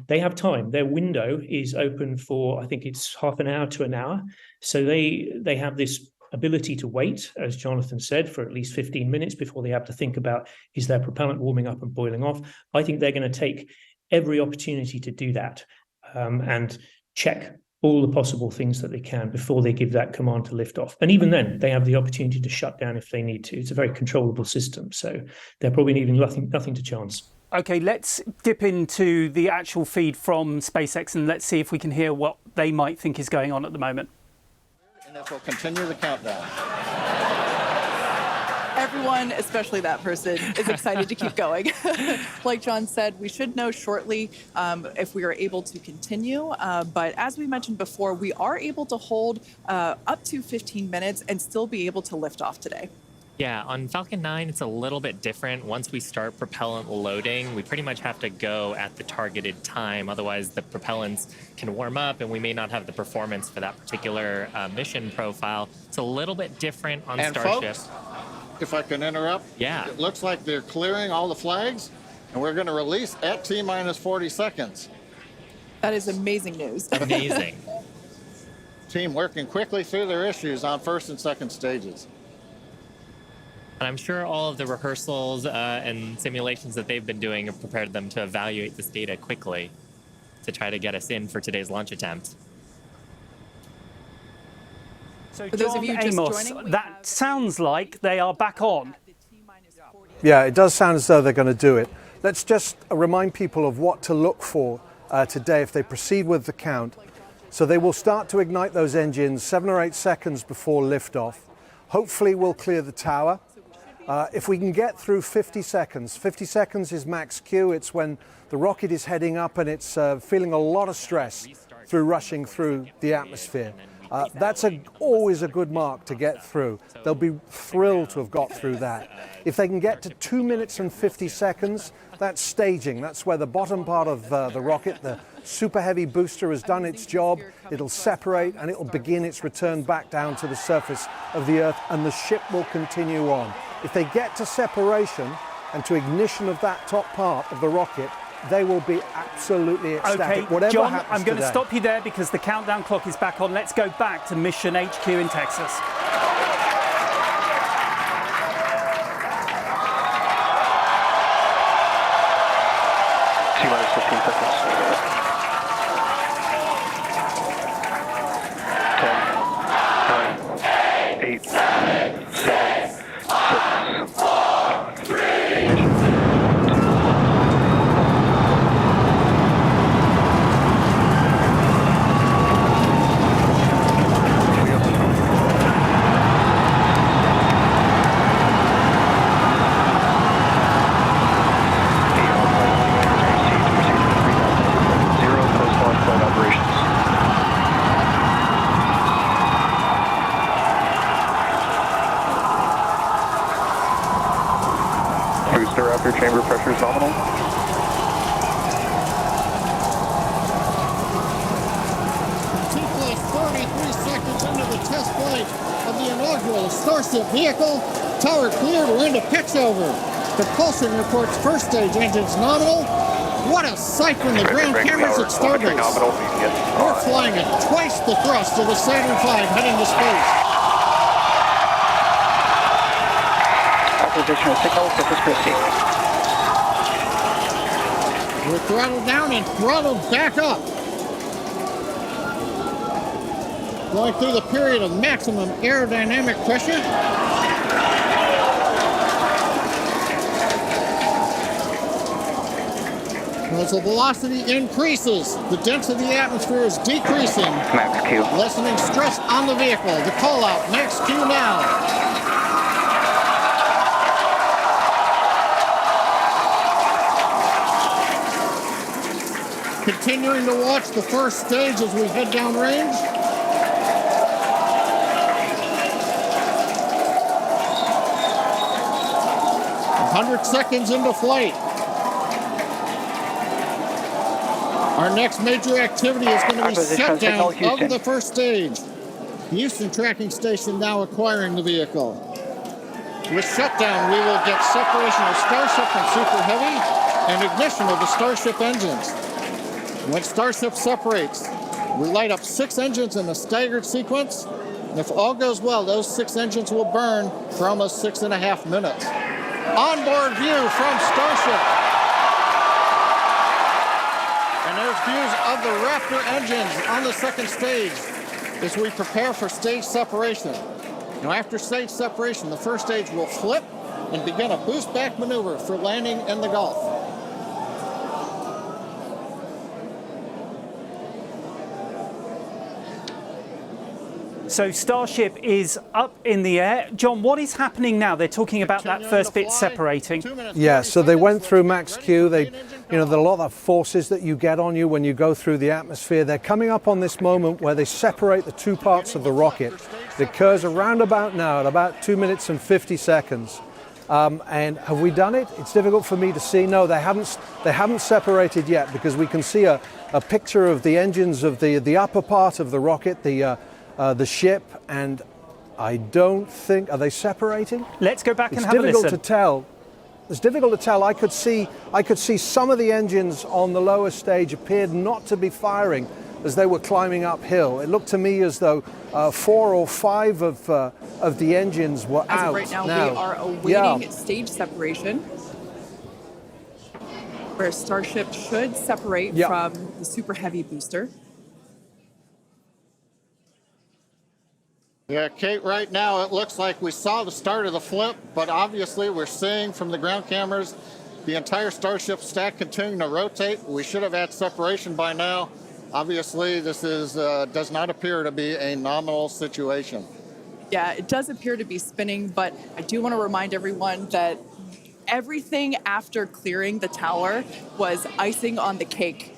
They have time. Their window is open for, I think it's half an hour to an hour. So they have this ability to wait, as Jonathan said, for at least 15 minutes before they have to think about, is their propellant warming up and boiling off? I think they're going to take every opportunity to do that and check all the possible things that they can before they give that command to lift off. And even then, they have the opportunity to shut down if they need to. It's a very controllable system, so they're probably leaving nothing to chance. Okay, let's dip into the actual feed from SpaceX and let's see if we can hear what they might think is going on at the moment. And it will continue the countdown. Everyone, especially that person, is excited to keep going. Like John said, we should know shortly if we are able to continue. But as we mentioned before, we are able to hold up to 15 minutes and still be able to lift off today. Yeah, on Falcon 9, it's a little bit different. Once we start propellant loading, we pretty much have to go at the targeted time. Otherwise, the propellants can warm up and we may not have the performance for that particular mission profile. It's a little bit different on Starship. Folks, if I can interrupt, yeah, it looks like they're clearing all the flags, and we're going to release at T-minus 40 seconds. That is amazing news. Amazing. Team working quickly through their issues on first and second stages. And I'm sure all of the rehearsals and simulations that they've been doing have prepared them to evaluate this data quickly to try to get us in for today's launch attempt. So For those John of you just Amos, joining, that sounds like they are back on. Yeah, it does sound as though they're going to do it. Let's just remind people of what to look for today if they proceed with the count. So they will start to ignite those engines 7 or 8 seconds before liftoff. Hopefully we'll clear the tower. If we can get through 50 seconds is max Q. It's when the rocket is heading up and it's feeling a lot of stress through rushing through the atmosphere. That's always a good mark to get through. They'll be thrilled to have got through that. If they can get to 2 minutes and 50 seconds, that's staging. That's where the bottom part of the rocket, the super heavy booster, has done its job. It'll separate and it'll begin its return back down to the surface of the Earth, and the ship will continue on. If they get to separation and to ignition of that top part of the rocket, they will be absolutely ecstatic. Okay, Whatever John, happens I'm going to today. stop you there because the countdown clock is back on. Let's go back to Mission HQ in Texas. T-minus 15 seconds. 10, 9, 8, 7, 6, 5, 3, 2, booster after chamber pressure is nominal. T-plus 33 seconds into the test flight of the inaugural Starship vehicle. Tower cleared, we're into pitch over. Propulsion reports first stage engines nominal. What a sight from the ground cameras at Starbase. We're flying at twice the thrust of the Saturn V heading to space. Acquisition of signal, surface proceed. We're throttled down and throttled back up. Going through the period of maximum aerodynamic pressure. As the velocity increases, the density of the atmosphere is decreasing. Max Q. Lessening stress on the vehicle. The call out, max Q now. Continuing to watch the first stage as we head downrange. A 100 seconds into flight. Our next major activity is going to be shutdown of the first stage. The Houston tracking station now acquiring the vehicle. With shutdown, we will get separation of Starship and Super Heavy and ignition of the Starship engines. When Starship separates, we light up 6 engines in a staggered sequence. And if all goes well, those 6 engines will burn for almost 6.5 minutes. Onboard view from Starship. And there's views of the Raptor engines on the second stage as we prepare for stage separation. Now, after stage separation, the first stage will flip and begin a boost back maneuver for landing in the Gulf. So Starship is up in the air. John, what is happening now? They're talking about that first bit separating. Yeah, so they went through max Q. There are a lot of forces that you get on you when you go through the atmosphere. They're coming up on this moment where they separate the 2 parts of the rocket. It occurs around about now at about 2 minutes and 50 seconds. And have we done it? It's difficult for me to see. No, they haven't separated yet, because we can see a picture of the engines of the upper part of the rocket, the ship, and I don't think, are they separating? Let's go back and have a listen. It's difficult to tell. It's difficult to tell. I could see some of the engines on the lower stage appeared not to be firing as they were climbing uphill. It looked to me as though 4 or 5 of the engines were As out. of right now, we are awaiting stage separation, where Starship should separate from the Super Heavy booster. Yeah, Kate, right now it looks like we saw the start of the flip, but obviously we're seeing from the ground cameras the entire Starship stack continuing to rotate. We should have had separation by now. Obviously, this does not appear to be a nominal situation. Yeah, it does appear to be spinning, but I do want to remind everyone that everything after clearing the tower was icing on the cake.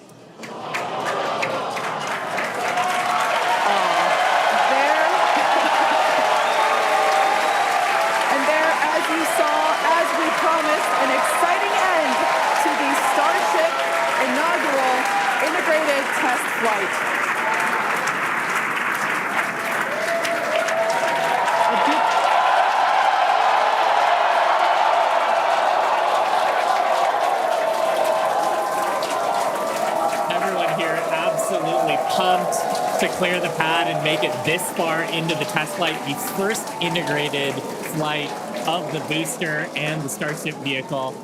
An exciting end to the Starship inaugural integrated test flight. Everyone here absolutely pumped to clear the pad and make it this far into the test flight, the first integrated flight of the booster and the Starship vehicle.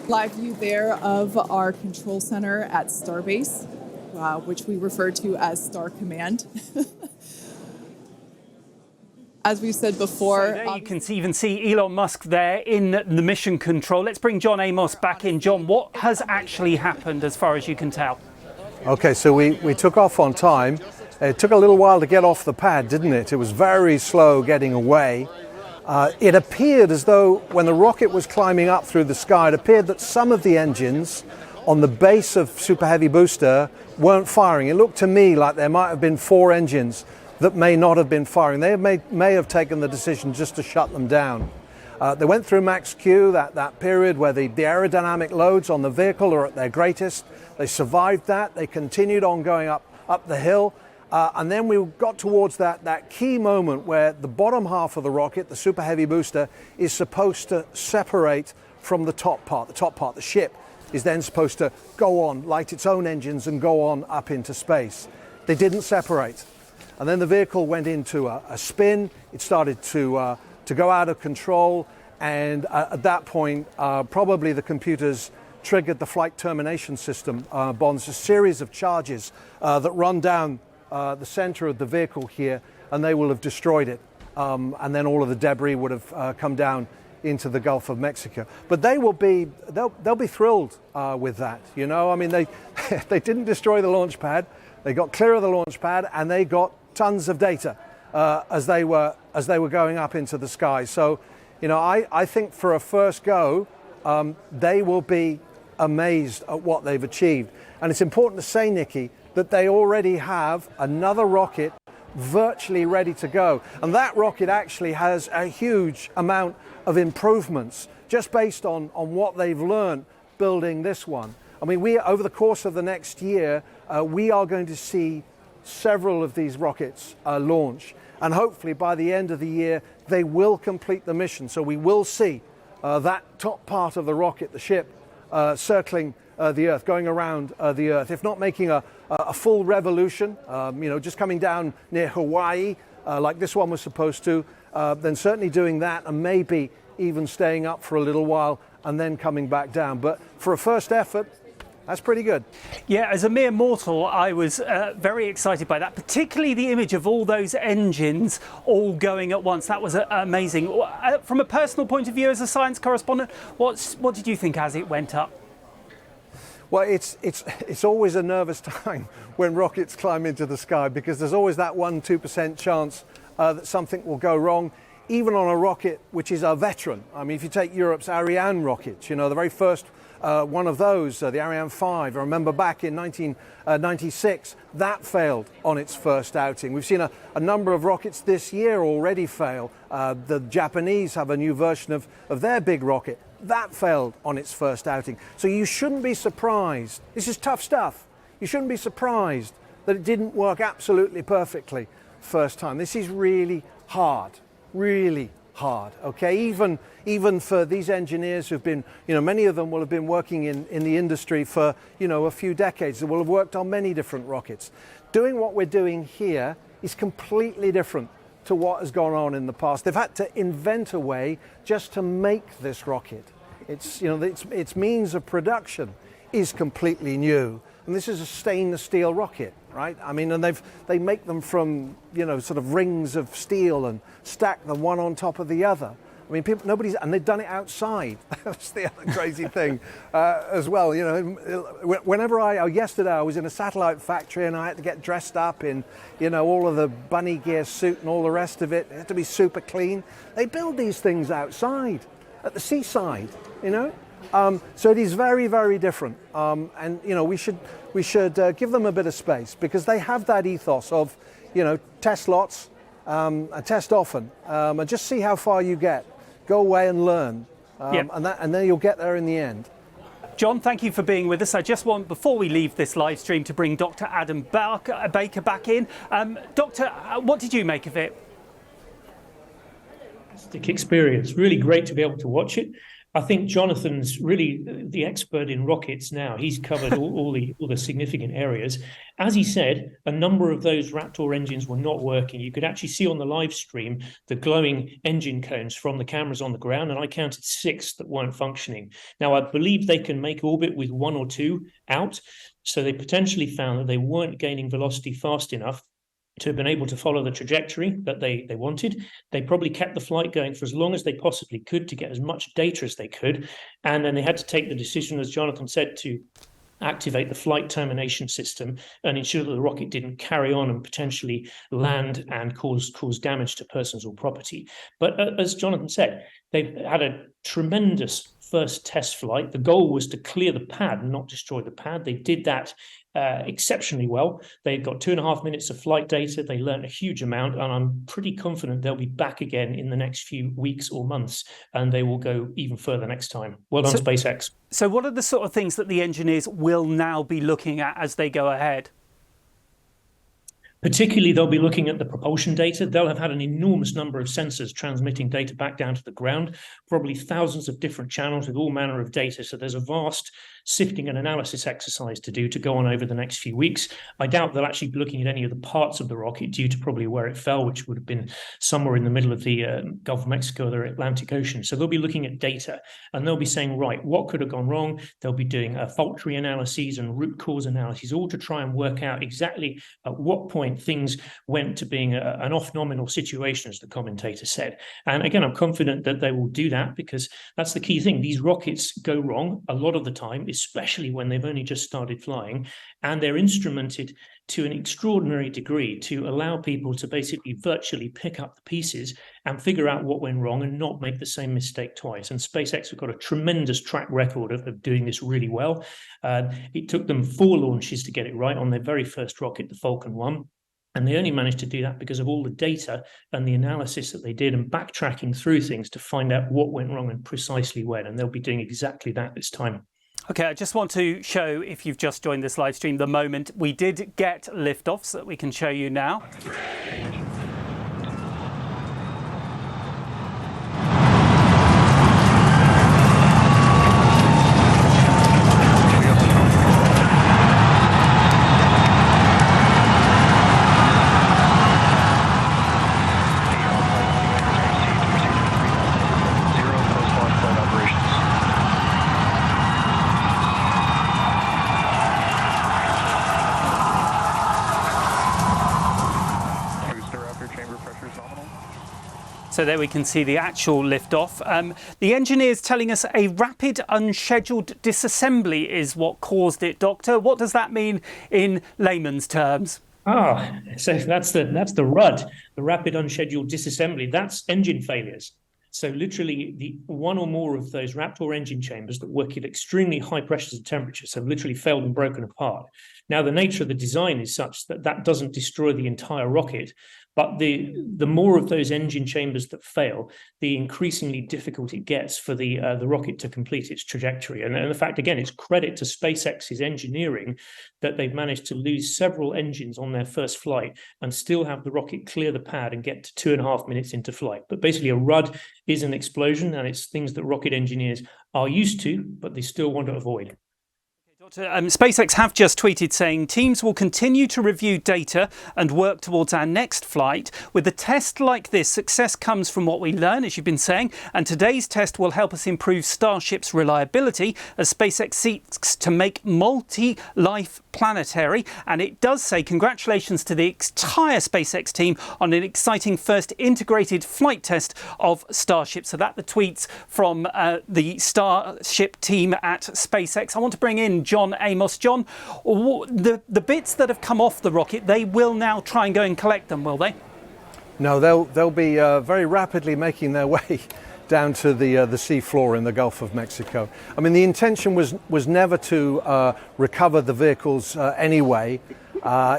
Live view there of our control center at Starbase, which we refer to as Star Command. As we said before. So there you can even see Elon Musk there in the mission control. Let's bring John Amos back in. John, what has actually happened as far as you can tell? Okay, so we took off on time. It took a little while to get off the pad, didn't it? It was very slow getting away. It appeared as though when the rocket was climbing up through the sky, it appeared that some of the engines on the base of Super Heavy booster weren't firing. It looked to me like there might have been 4 engines that may not have been firing. They may have taken the decision just to shut them down. They went through max Q, that period where the aerodynamic loads on the vehicle are at their greatest. They survived that. They continued on going up the hill. And then we got towards that key moment where the bottom half of the rocket, the Super Heavy booster, is supposed to separate from the top part. The top part, the ship, is then supposed to go on, light its own engines and go on up into space. They didn't separate. And then the vehicle went into a spin. It started to go out of control. And at that point, probably the computers triggered the flight termination system bonds, a series of charges that run down the center of the vehicle here, and they will have destroyed it. And then all of the debris would have come down into the Gulf of Mexico. But they'll be thrilled with that. You know, I mean, they didn't destroy the launch pad. They got clear of the launch pad, and they got tons of data as they were going up into the sky. So, you know, I think for a first go, they will be amazed at what they've achieved. And it's important to say, Nikki, that they already have another rocket virtually ready to go. And that rocket actually has a huge amount of improvements just based on what they've learned building this one. I mean, over the course of the next year, we are going to see several of these rockets launch. And hopefully by the end of the year, they will complete the mission. So we will see that top part of the rocket, the ship, circling the Earth, going around the Earth. If not making a full revolution, just coming down near Hawaii, like this one was supposed to, then certainly doing that, and maybe even staying up for a little while and then coming back down. But for a first effort, that's pretty good. Yeah, as a mere mortal, I was very excited by that, particularly the image of all those engines all going at once. That was amazing. From a personal point of view, as a science correspondent, what did you think as it went up? Well, it's always a nervous time when rockets climb into the sky, because there's always that 1-2% chance that something will go wrong, even on a rocket which is a veteran. I mean, if you take Europe's Ariane rockets, the very first one of those, the Ariane 5, I remember back in 1996, that failed on its first outing. We've seen a number of rockets this year already fail. The Japanese have a new version of their big rocket. That failed on its first outing. So you shouldn't be surprised. This is tough stuff. You shouldn't be surprised that it didn't work absolutely perfectly first time. This is really hard, okay? Even for these engineers who've been, many of them will have been working in the industry for, a few decades. They will have worked on many different rockets. Doing what we're doing here is completely different to what has gone on in the past. They've had to invent a way just to make this rocket. Its means of production is completely new. And this is a stainless steel rocket, right? I mean, and they make them from, sort of rings of steel and stack them one on top of the other. I mean, and they've done it outside. That's the other crazy thing as well. Yesterday I was in a satellite factory and I had to get dressed up in, all of the bunny gear suit and all the rest of it. It had to be super clean. They build these things outside, at the seaside, So it is very, very different. And, we should give them a bit of space, because they have that ethos of, test lots, and test often, and just see how far you get. Go away and learn, and then you'll get there in the end. John, thank you for being with us. I just want, before we leave this live stream, to bring Dr. Adam Baker back in. Doctor, what did you make of it? Fantastic experience. Really great to be able to watch it. I think Jonathan's really the expert in rockets now. He's covered all the significant areas. As he said, a number of those Raptor engines were not working. You could actually see on the live stream the glowing engine cones from the cameras on the ground, and I counted 6 that weren't functioning. Now, I believe they can make orbit with 1 or 2 out, so they potentially found that they weren't gaining velocity fast enough to have been able to follow the trajectory that they wanted. They probably kept the flight going for as long as they possibly could to get as much data as they could. And then they had to take the decision, as Jonathan said, to activate the flight termination system and ensure that the rocket didn't carry on and potentially land and cause damage to persons or property. But as Jonathan said, they've had a tremendous first test flight. The goal was to clear the pad, not destroy the pad. They did that exceptionally well. They got 2.5 minutes of flight data. They learned a huge amount, and I'm pretty confident they'll be back again in the next few weeks or months, and they will go even further next time. Well done, SpaceX. So what are the sort of things that the engineers will now be looking at as they go ahead? Particularly, they'll be looking at the propulsion data. They'll have had an enormous number of sensors transmitting data back down to the ground, probably thousands of different channels with all manner of data. So there's a vast sifting and analysis exercise to do to go on over the next few weeks. I doubt they'll actually be looking at any of the parts of the rocket due to probably where it fell, which would have been somewhere in the middle of the Gulf of Mexico or the Atlantic Ocean. So they'll be looking at data, and they'll be saying, right, what could have gone wrong? They'll be doing fault tree analyses and root cause analyses, all to try and work out exactly at what point things went to being an off-nominal situation, as the commentator said. And again, I'm confident that they will do that, because that's the key thing. These rockets go wrong a lot of the time, especially when they've only just started flying, and they're instrumented to an extraordinary degree to allow people to basically virtually pick up the pieces and figure out what went wrong and not make the same mistake twice. And SpaceX have got a tremendous track record of doing this really well. It took them 4 launches to get it right on their very first rocket, the Falcon 1. And they only managed to do that because of all the data and the analysis that they did and backtracking through things to find out what went wrong and precisely when. And they'll be doing exactly that this time. Okay, I just want to show, if you've just joined this live stream, the moment we did get liftoff, so that we can show you now. So there we can see the actual liftoff. The engineers telling us a rapid unscheduled disassembly is what caused it, Doctor. What does that mean in layman's terms? So that's the RUD, the rapid unscheduled disassembly. That's engine failures. So literally the one or more of those Raptor engine chambers that work at extremely high pressures and temperatures have literally failed and broken apart. Now, the nature of the design is such that that doesn't destroy the entire rocket, but the more of those engine chambers that fail, the increasingly difficult it gets for the rocket to complete its trajectory. And the fact, again, it's credit to SpaceX's engineering that they've managed to lose several engines on their first flight and still have the rocket clear the pad and get to 2.5 minutes into flight. But basically, a RUD is an explosion, and it's things that rocket engineers are used to, but they still want to avoid. SpaceX have just tweeted saying teams will continue to review data and work towards our next flight. With a test like this, success comes from what we learn, as you've been saying, and today's test will help us improve Starship's reliability as SpaceX seeks to make multi-life planetary. And it does say congratulations to the entire SpaceX team on an exciting first integrated flight test of Starship. So that the tweets from the Starship team at SpaceX. I want to bring in John Amos. John, the bits that have come off the rocket, they will now try and go and collect them, will they? No, they'll be very rapidly making their way down to the sea floor in the Gulf of Mexico. I mean, the intention was never to recover the vehicles anyway,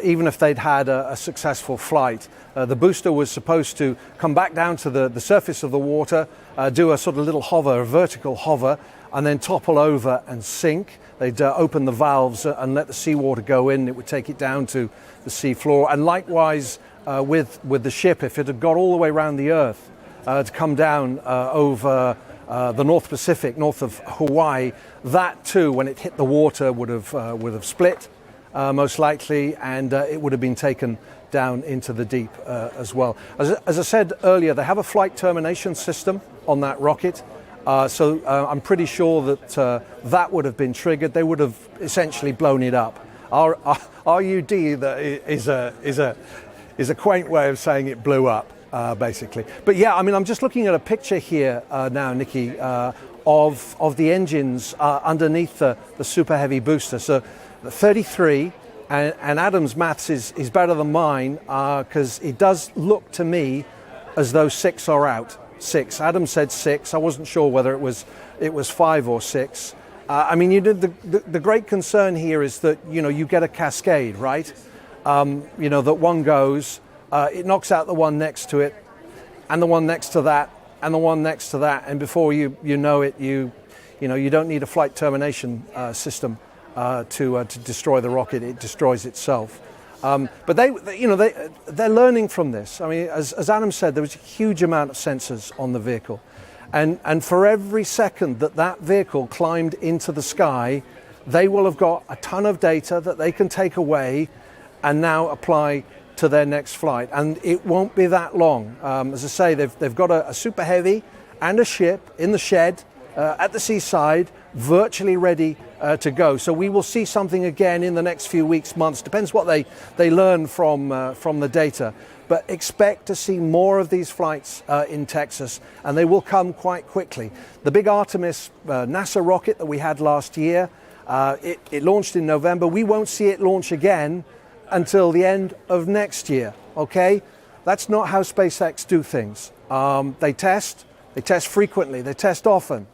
even if they'd had a successful flight. The booster was supposed to come back down to the surface of the water, do a sort of little hover, a vertical hover, and then topple over and sink. They'd open the valves and let the seawater go in. It would take it down to the sea floor. And likewise with the ship, if it had got all the way around the Earth to come down over the North Pacific, north of Hawaii, that too, when it hit the water, would have split most likely, and it would have been taken down into the deep as well. As I said earlier, they have a flight termination system on that rocket. So I'm pretty sure that that would have been triggered. They would have essentially blown it up. RUD is a quaint way of saying it blew up, basically. But yeah, I mean, I'm just looking at a picture here now, Nikki, of the engines underneath the super heavy booster. So 33, and Adam's maths is better than mine because it does look to me as though 6 are out. 6. Adam said 6. I wasn't sure whether it was 5 or 6. I mean, the great concern here is that you get a cascade, right? That one goes, it knocks out the one next to it, and the one next to that, and the one next to that, and before you know it, you don't need a flight termination system to destroy the rocket. It destroys itself. But they're learning from this. I mean, as Adam said, there was a huge amount of sensors on the vehicle, and for every second that vehicle climbed into the sky, they will have got a ton of data that they can take away and now apply to their next flight. And it won't be that long. As I say, they've got a super heavy and a ship in the shed at the seaside, virtually ready to go. So we will see something again in the next few weeks, months. Depends what they learn from the data. But expect to see more of these flights in Texas, and they will come quite quickly. The big Artemis NASA rocket that we had last year, it launched in November. We won't see it launch again until the end of next year, okay? That's not how SpaceX do things. They test frequently, they test often.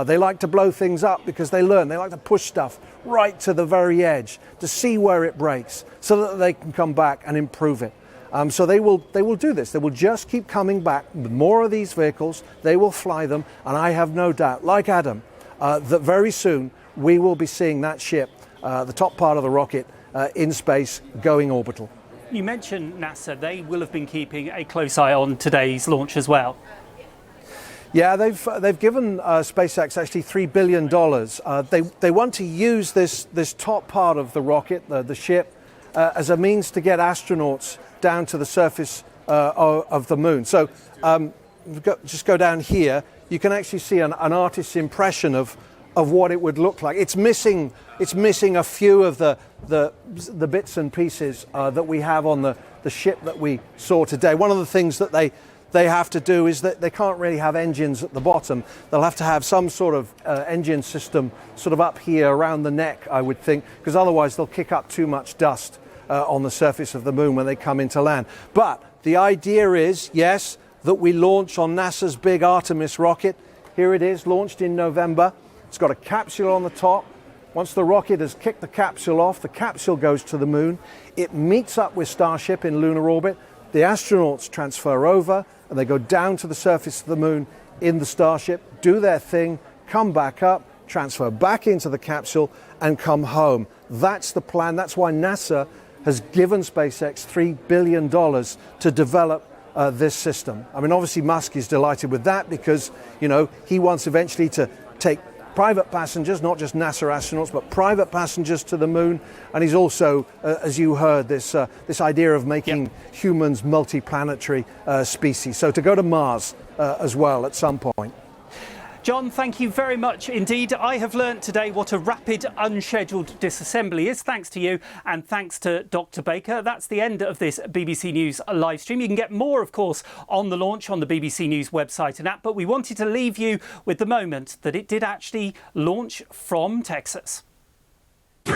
They like to blow things up because they learn. They like to push stuff right to the very edge to see where it breaks so that they can come back and improve it. So they will do this. They will just keep coming back with more of these vehicles. They will fly them. And I have no doubt, like Adam, that very soon we will be seeing that ship, the top part of the rocket, in space going orbital. You mentioned NASA. They will have been keeping a close eye on today's launch as well. Yeah, they've given SpaceX actually $3 billion. They want to use this top part of the rocket, the ship, as a means to get astronauts down to the surface of the moon. So just go down here. You can actually see an artist's impression of what it would look like. It's missing a few of the bits and pieces that we have on the ship that we saw today. One of the things that they have to do is that they can't really have engines at the bottom. They'll have to have some sort of engine system sort of up here around the neck, I would think, because otherwise they'll kick up too much dust on the surface of the moon when they come into land. But the idea is, yes, that we launch on NASA's big Artemis rocket. Here it is, launched in November. It's got a capsule on the top. Once the rocket has kicked the capsule off, the capsule goes to the moon. It meets up with Starship in lunar orbit. The astronauts transfer over and they go down to the surface of the moon in the Starship, do their thing, come back up, transfer back into the capsule and come home. That's the plan. That's why NASA has given SpaceX $3 billion to develop this system. I mean, obviously Musk is delighted with that because, you know, he wants eventually to take private passengers, not just NASA astronauts, but private passengers to the moon. And he's also, as you heard, this idea of making humans multi-planetary species. So to go to Mars as well at some point. John, thank you very much indeed. I have learnt today what a rapid unscheduled disassembly is, thanks to you and thanks to Dr. Baker. That's the end of this BBC News live stream. You can get more, of course, on the launch on the BBC News website and app, but we wanted to leave you with the moment that it did actually launch from Texas. 3,